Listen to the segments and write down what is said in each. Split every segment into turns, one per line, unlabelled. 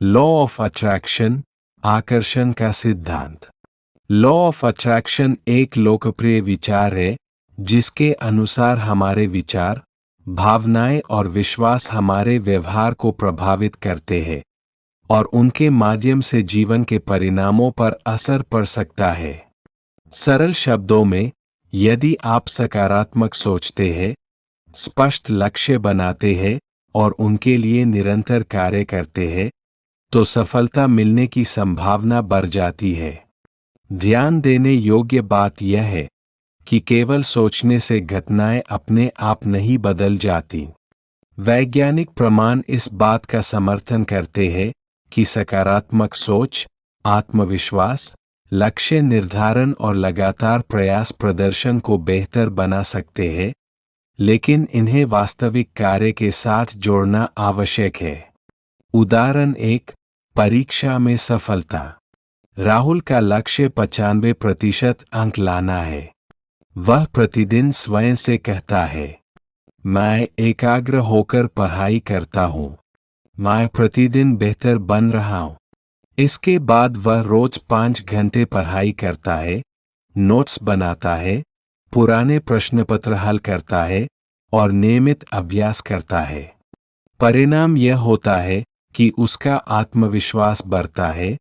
Law of attraction, आकर्षण का सिद्धांत। लॉ ऑफ अट्रैक्शन एक लोकप्रिय विचार है जिसके अनुसार हमारे विचार, भावनाएं और विश्वास हमारे व्यवहार को प्रभावित करते हैं और उनके माध्यम से जीवन के परिणामों पर असर पड़ सकता है। सरल शब्दों में, यदि आप सकारात्मक सोचते हैं, स्पष्ट लक्ष्य बनाते हैं और उनके लिए निरंतर कार्य करते हैं, तो सफलता मिलने की संभावना बढ़ जाती है। ध्यान देने योग्य बात यह है कि केवल सोचने से घटनाएं अपने आप नहीं बदल जाती। वैज्ञानिक प्रमाण इस बात का समर्थन करते हैं कि सकारात्मक सोच, आत्मविश्वास, लक्ष्य निर्धारण और लगातार प्रयास प्रदर्शन को बेहतर बना सकते हैं, लेकिन इन्हें वास्तविक कार्य के साथ जोड़ना आवश्यक है। उदाहरण 1, परीक्षा में सफलता। राहुल का लक्ष्य 95% अंक लाना है। वह प्रतिदिन स्वयं से कहता है, मैं एकाग्र होकर पढ़ाई करता हूँ। मैं प्रतिदिन बेहतर बन रहा हूँ। इसके बाद वह रोज 5 घंटे पढ़ाई करता है, नोट्स बनाता है, पुराने प्रश्नपत्र हल करता है और नियमित अभ्यास करता है। परिणाम यह होता है कि उसका आत्मविश्वास बढ़ता है,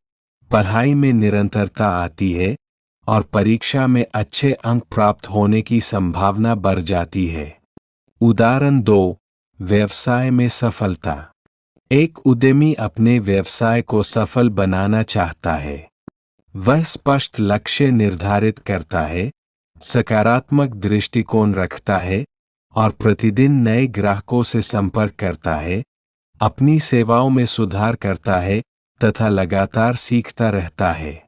पढ़ाई में निरंतरता आती है और परीक्षा में अच्छे अंक प्राप्त होने की संभावना बढ़ जाती है। उदाहरण 2, व्यवसाय में सफलता। एक उद्यमी अपने व्यवसाय को सफल बनाना चाहता है। वह स्पष्ट लक्ष्य निर्धारित करता है, सकारात्मक दृष्टिकोण रखता है और प्रतिदिन नए ग्राहकों से संपर्क करता है, अपनी सेवाओं में सुधार करता है तथा लगातार सीखता रहता है।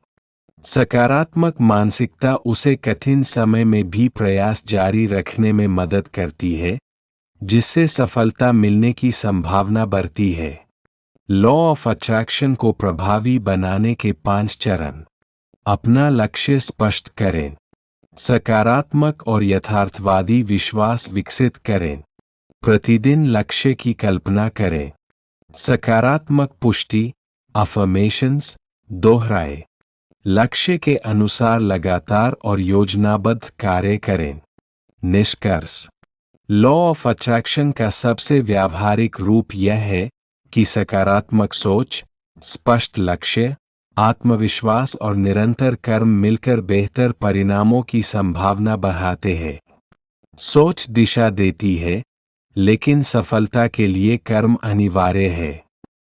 सकारात्मक मानसिकता उसे कठिन समय में भी प्रयास जारी रखने में मदद करती है, जिससे सफलता मिलने की संभावना बढ़ती है। लॉ ऑफ अट्रैक्शन को प्रभावी बनाने के 5 चरण। अपना लक्ष्य स्पष्ट करें। सकारात्मक और यथार्थवादी विश्वास विकसित करें। प्रतिदिन लक्ष्य की कल्पना करें। सकारात्मक पुष्टि, अफर्मेशंस, दोहराएं। लक्ष्य के अनुसार लगातार और योजनाबद्ध कार्य करें। निष्कर्ष। लॉ ऑफ अट्रैक्शन का सबसे व्यावहारिक रूप यह है कि सकारात्मक सोच, स्पष्ट लक्ष्य, आत्मविश्वास और निरंतर कर्म मिलकर बेहतर परिणामों की संभावना बढ़ाते हैं। सोच दिशा देती है, लेकिन सफलता के लिए कर्म अनिवार्य है।